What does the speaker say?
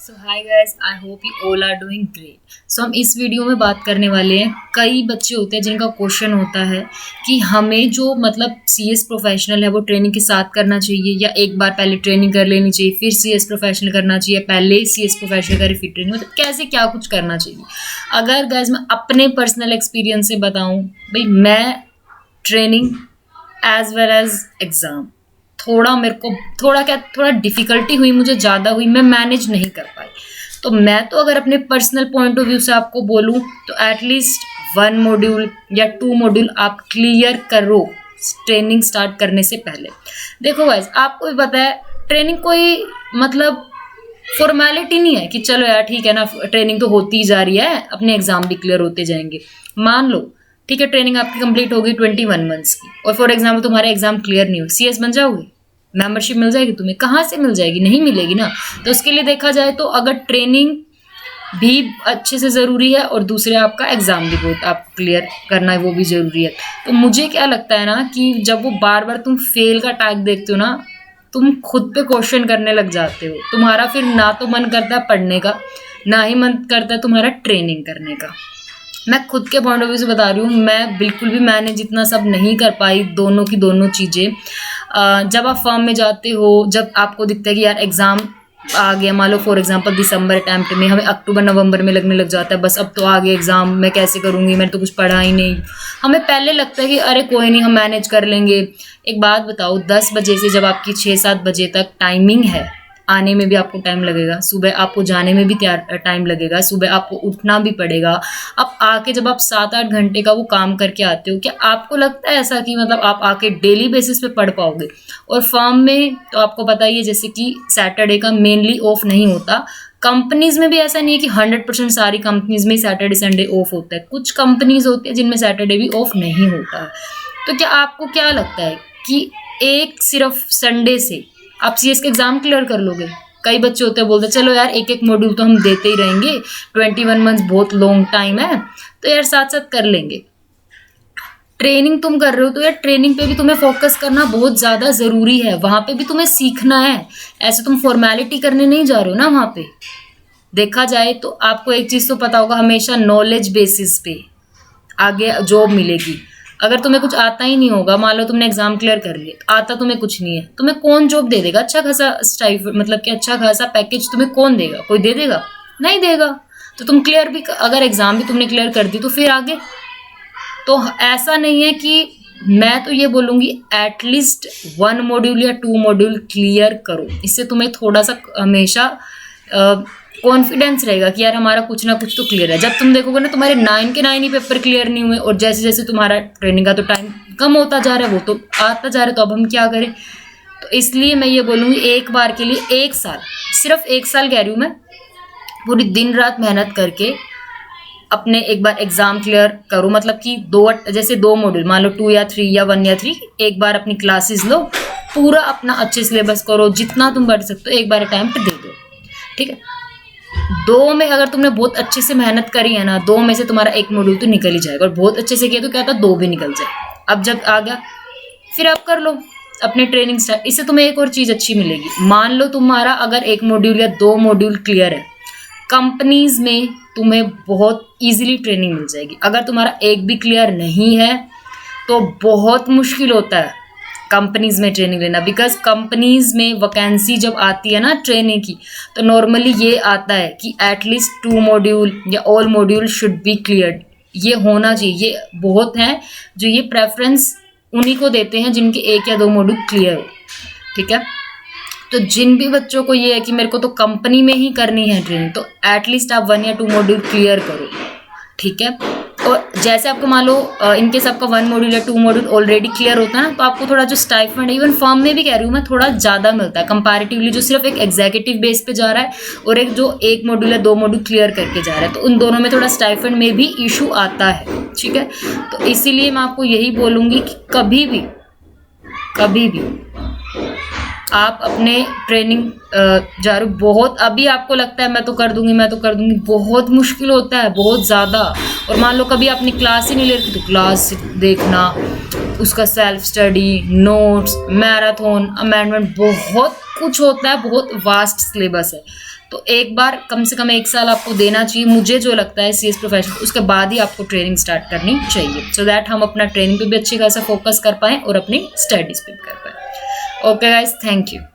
So hi guys, I hope you all are doing great. So हम इस video में बात करने वाले हैं, कई बच्चे होते हैं जिनका क्वेश्चन होता है कि हमें जो मतलब सीएस प्रोफेशनल है वो ट्रेनिंग के साथ करना चाहिए या एक बार पहले ट्रेनिंग कर लेनी चाहिए फिर सीएस प्रोफेशनल करना चाहिए, पहले सीएस प्रोफेशनल करे फिर ट्रेनिंग, मतलब कैसे क्या कुछ करना चाहिए। अगर गाइस मैं अपने पर्सनल एक्सपीरियंस से बताऊँ, भाई मैं training as well as exam थोड़ा मेरे को थोड़ा डिफ़िकल्टी हुई, मुझे ज़्यादा हुई, मैं मैनेज नहीं कर पाई। तो मैं तो अगर अपने पर्सनल पॉइंट ऑफ व्यू से आपको बोलूँ तो एटलीस्ट 1 मॉड्यूल या 2 मॉड्यूल आप क्लियर करो ट्रेनिंग स्टार्ट करने से पहले। देखो गाइस, आपको भी पता है ट्रेनिंग कोई मतलब फॉर्मेलिटी नहीं है कि चलो यार ठीक है ना, ट्रेनिंग तो होती ही जा रही है, अपने एग्जाम भी क्लियर होते जाएंगे। मान लो ठीक है, ट्रेनिंग आपकी कंप्लीट होगी 21 मंथ्स की और फॉर एग्जाम्पल तुम्हारा एग्जाम क्लियर नहीं हो, सीएस बन जाओगे, मेंबरशिप मिल जाएगी तुम्हें? कहाँ से मिल जाएगी? नहीं मिलेगी ना। तो उसके लिए देखा जाए तो अगर ट्रेनिंग भी अच्छे से ज़रूरी है और दूसरे आपका एग्ज़ाम भी बहुत आपको क्लियर करना है, वो भी ज़रूरी है। तो मुझे क्या लगता है ना कि जब वो बार बार तुम फेल का टैग देखते हो ना, तुम खुद पे क्वेश्चन करने लग जाते हो। तुम्हारा फिर ना तो मन करता है पढ़ने का, ना ही मन करता है तुम्हारा ट्रेनिंग करने का। मैं खुद के पॉइंट ऑफ व्यू से बता रही हूँ, मैं बिल्कुल भी मैंने जितना सब नहीं कर पाई दोनों की दोनों चीज़ें। जब आप फॉर्म में जाते हो, जब आपको दिखता है कि यार एग्ज़ाम आ गया, मान लो फॉर एग्जांपल दिसंबर अटैम्प्ट में हमें अक्टूबर नवंबर में लगने लग जाता है, बस अब तो आ गया एग्ज़ाम, मैं कैसे करूँगी, मैंने तो कुछ पढ़ा ही नहीं। हमें पहले लगता है कि अरे कोई नहीं, हम मैनेज कर लेंगे। एक बात बताओ, 10 बजे से जब आपकी 6-7 बजे तक टाइमिंग है, आने में भी आपको टाइम लगेगा, सुबह आपको जाने में भी टाइम लगेगा, सुबह आपको उठना भी पड़ेगा। अब आके जब आप 7-8 घंटे का वो काम करके आते हो, क्या आपको लगता है ऐसा कि मतलब आप आके डेली बेसिस पे पढ़ पाओगे? और फर्म में तो आपको पता ही है, जैसे कि सैटरडे का मेनली ऑफ नहीं होता। कंपनीज में भी ऐसा नहीं है कि 100% सारी कंपनीज में सैटरडे संडे ऑफ होता है, कुछ कंपनीज होती है जिनमें सैटरडे भी ऑफ नहीं होता है। तो क्या आपको क्या लगता है कि एक सिर्फ संडे से आप सीएस का एग्जाम क्लियर कर लोगे? कई बच्चे होते हैं बोलते हैं चलो यार एक एक मॉड्यूल तो हम देते ही रहेंगे, 21 मंथ्स बहुत लॉन्ग टाइम है, तो यार साथ साथ कर लेंगे। ट्रेनिंग तुम कर रहे हो तो यार ट्रेनिंग पे भी तुम्हें फोकस करना बहुत ज़्यादा ज़रूरी है, वहाँ पे भी तुम्हें सीखना है। ऐसे तुम फॉर्मेलिटी करने नहीं जा रहे हो ना वहाँ पे। देखा जाए तो आपको एक चीज़ तो पता होगा, हमेशा नॉलेज बेसिस पे आगे जॉब मिलेगी। अगर तुम्हें कुछ आता ही नहीं होगा, मान लो तुमने एग्जाम क्लियर कर लिया, आता तुम्हें कुछ नहीं है, तुम्हें कौन जॉब दे देगा? अच्छा खासा स्टाइफ मतलब कि अच्छा खासा पैकेज तुम्हें कौन देगा? कोई दे देगा? नहीं देगा। तो तुम क्लियर भी, अगर एग्जाम भी तुमने क्लियर कर दी तो फिर आगे तो ऐसा नहीं है कि मैं तो ये बोलूँगी एटलीस्ट 1 मॉड्यूल या 2 मॉड्यूल क्लियर करो। इससे तुम्हें थोड़ा सा हमेशा कॉन्फिडेंस रहेगा कि यार हमारा कुछ ना कुछ तो क्लियर है। जब तुम देखोगे ना तुम्हारे 9 के 9 ही पेपर क्लियर नहीं हुए और जैसे जैसे तुम्हारा ट्रेनिंग का तो टाइम कम होता जा रहा है, वो तो आता जा रहा है, तो अब हम क्या करें? तो इसलिए मैं ये बोलूँगी एक बार के लिए 1 साल, सिर्फ 1 साल कह रही हूँ मैं, पूरी दिन रात मेहनत करके अपने एक बार एग्जाम क्लियर करो। मतलब कि जैसे 2 मॉड्यूल, मान लो 2 या 3 या 1 या 3, एक बार अपनी क्लासेस लो, पूरा अपना अच्छे सिलेबस करो, जितना तुम पढ़ सकते हो एक बार अटैम्प्ट दे दो, ठीक है। 2 में अगर तुमने बहुत अच्छे से मेहनत करी है ना, 2 में से तुम्हारा 1 मॉड्यूल तो निकल ही जाएगा, और बहुत अच्छे से किया तो क्या था 2 भी निकल जाए। अब जब आ गया फिर आप कर लो अपने ट्रेनिंग स्टार्ट। इससे तुम्हें एक और चीज़ अच्छी मिलेगी, मान लो तुम्हारा अगर 1 मॉड्यूल या 2 मॉड्यूल क्लियर है, कंपनीज में तुम्हें बहुत इजीली ट्रेनिंग मिल जाएगी। अगर तुम्हारा एक भी क्लियर नहीं है तो बहुत मुश्किल होता है कंपनीज में ट्रेनिंग लेना, बिकॉज कंपनीज में वैकेंसी जब आती है ना ट्रेनिंग की, तो नॉर्मली ये आता है कि एटलीस्ट 2 मॉड्यूल या all module should be cleared. ये होना चाहिए। ये बहुत हैं जो ये प्रेफरेंस उन्हीं को देते हैं जिनके 1 या 2 मॉड्यूल क्लियर हो, ठीक है। तो जिन भी बच्चों को ये है कि मेरे को तो कंपनी में ही करनी है ट्रेनिंग, तो एटलीस्ट आप 1 या 2 मॉड्यूल क्लियर करो, ठीक है। और जैसे आपको मान लो इनकेस आपका 1 मॉड्यूल या 2 मॉड्यूल ऑलरेडी क्लियर होता है ना, तो आपको थोड़ा जो स्टाइफंड है, इवन फर्म में भी कह रही हूँ मैं, थोड़ा ज़्यादा मिलता है कंपैरेटिवली जो सिर्फ एक एग्जीक्यूटिव बेस पे जा रहा है और एक जो 1 मॉड्यूल या 2 मॉड्यूल क्लियर करके जा रहा है, तो उन दोनों में थोड़ा स्टाइफंड में भी इशू आता है, ठीक है। तो इसीलिए मैं आपको यही बोलूँगी कि कभी भी आप अपने ट्रेनिंग जा रहे हो, बहुत अभी आपको लगता है मैं तो कर दूंगी, बहुत मुश्किल होता है, बहुत ज़्यादा। और मान लो कभी आपने क्लास ही नहीं ले रखी, तो क्लास देखना, उसका self study, notes, marathon, amendment, बहुत कुछ होता है, बहुत वास्ट सिलेबस है। तो एक बार कम से कम 1 साल आपको देना चाहिए, मुझे जो लगता है CS प्रोफेशनल, उसके बाद ही आपको ट्रेनिंग स्टार्ट करनी चाहिए, सो दैट हम अपना ट्रेनिंग पे भी अच्छे खासा फोकस कर पाएँ और अपनी स्टडीज़ पे भी कर पाएँ। Okay guys, thank you.